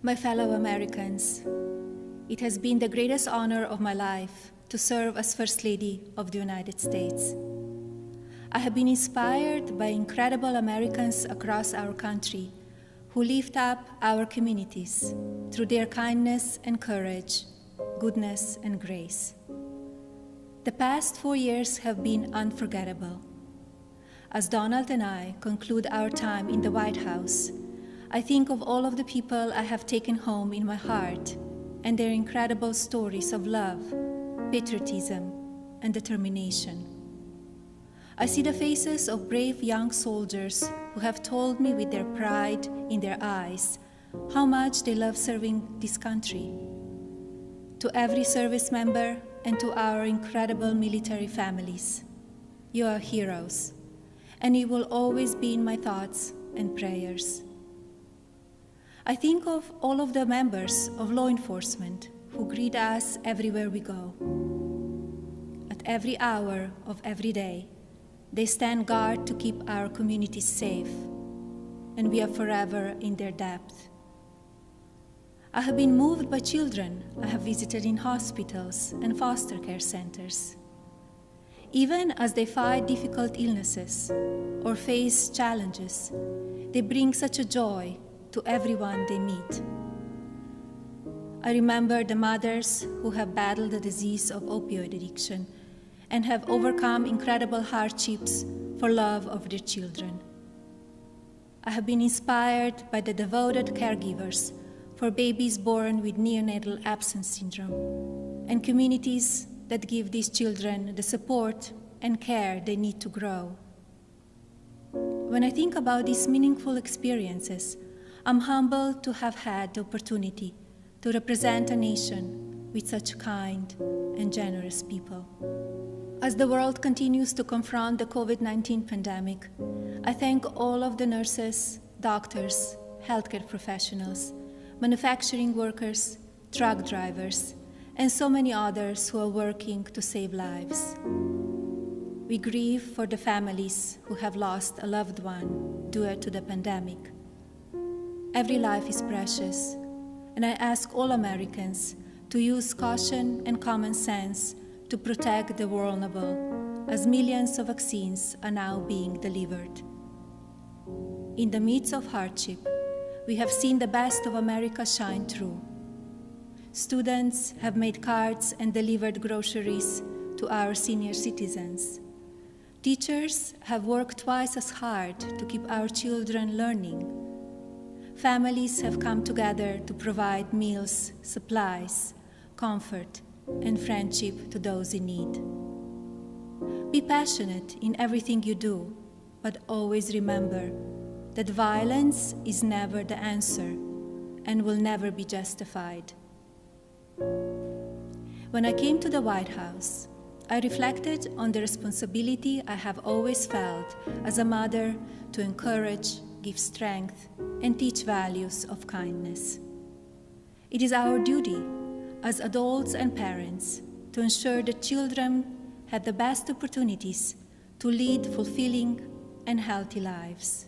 My fellow Americans, it has been the greatest honor of my life to serve as First Lady of the United States. I have been inspired by incredible Americans across our country who lift up our communities through their kindness and courage, goodness and grace. The past 4 years have been unforgettable. As Donald and I conclude our time in the White House, I think of all of the people I have taken home in my heart and their incredible stories of love, patriotism, and determination. I see the faces of brave young soldiers who have told me with their pride in their eyes how much they love serving this country. To every service member and to our incredible military families, you are heroes, and you will always be in my thoughts and prayers. I think of all of the members of law enforcement who greet us everywhere we go. At every hour of every day, they stand guard to keep our communities safe, and we are forever in their debt. I have been moved by children I have visited in hospitals and foster care centers. Even as they fight difficult illnesses or face challenges, they bring such a joy to everyone they meet. I remember the mothers who have battled the disease of opioid addiction and have overcome incredible hardships for love of their children. I have been inspired by the devoted caregivers for babies born with neonatal absence syndrome and communities that give these children the support and care they need to grow. When I think about these meaningful experiences, I'm humbled to have had the opportunity to represent a nation with such kind and generous people. As the world continues to confront the COVID-19 pandemic, I thank all of the nurses, doctors, healthcare professionals, manufacturing workers, truck drivers, and so many others who are working to save lives. We grieve for the families who have lost a loved one due to the pandemic. Every life is precious, and I ask all Americans to use caution and common sense to protect the vulnerable, as millions of vaccines are now being delivered. In the midst of hardship, we have seen the best of America shine through. Students have made cards and delivered groceries to our senior citizens. Teachers have worked twice as hard to keep our children learning. Families have come together to provide meals, supplies, comfort, and friendship to those in need. Be passionate in everything you do, but always remember that violence is never the answer and will never be justified. When I came to the White House, I reflected on the responsibility I have always felt as a mother to encourage, give strength, and teach values of kindness. It is our duty as adults and parents to ensure that children have the best opportunities to lead fulfilling and healthy lives.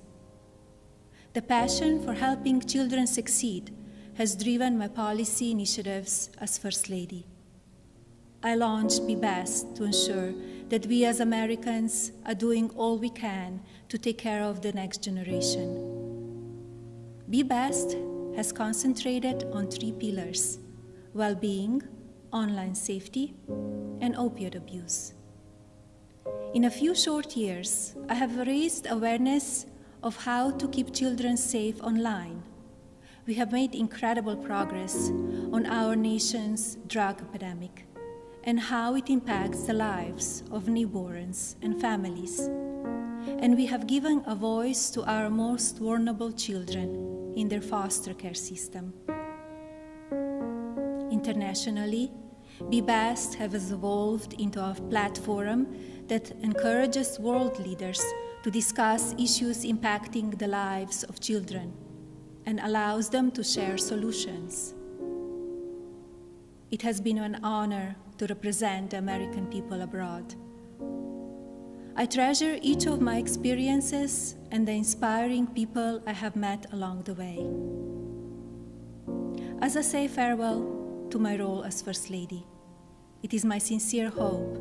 The passion for helping children succeed has driven my policy initiatives as First Lady. I launched Be Best to ensure that we as Americans are doing all we can to take care of the next generation. Be Best has concentrated on 3 pillars: well-being, online safety, and opioid abuse. In a few short years, I have raised awareness of how to keep children safe online. We have made incredible progress on our nation's drug epidemic and how it impacts the lives of newborns and families. And we have given a voice to our most vulnerable children in their foster care system. Internationally, Be Best has evolved into a platform that encourages world leaders to discuss issues impacting the lives of children and allows them to share solutions. It has been an honor to represent the American people abroad. I treasure each of my experiences and the inspiring people I have met along the way. as I say farewell to my role as First Lady. It is my sincere hope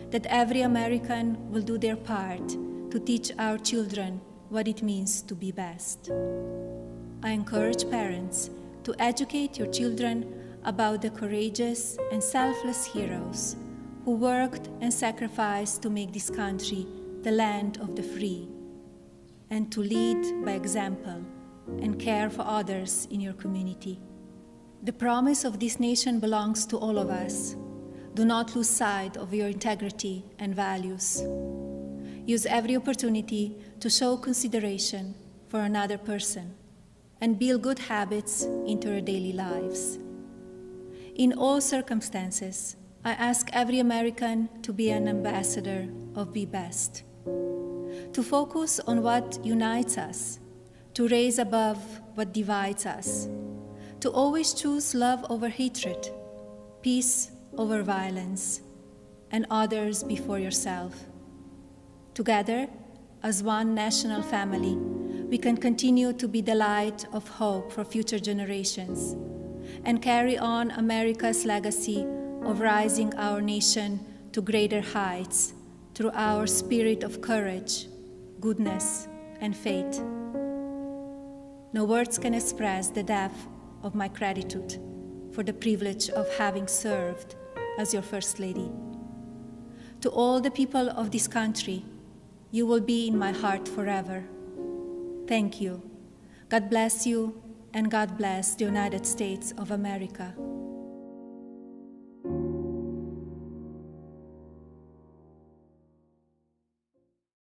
that every American will do their part to teach our children what it means to be best. I encourage parents to educate your children about the courageous and selfless heroes who worked and sacrificed to make this country the land of the free, and to lead by example and care for others in your community. The promise of this nation belongs to all of us. Do not lose sight of your integrity and values. Use every opportunity to show consideration for another person and build good habits into your daily lives. In all circumstances, I ask every American to be an ambassador of Be Best, to focus on what unites us, to raise above what divides us, to always choose love over hatred, peace over violence, and others before yourself. Together, as one national family, we can continue to be the light of hope for future generations and carry on America's legacy of rising our nation to greater heights through our spirit of courage, goodness, and faith. No words can express the depth of my gratitude for the privilege of having served as your First Lady. To all the people of this country, you will be in my heart forever. Thank you. God bless you, and God bless the United States of America.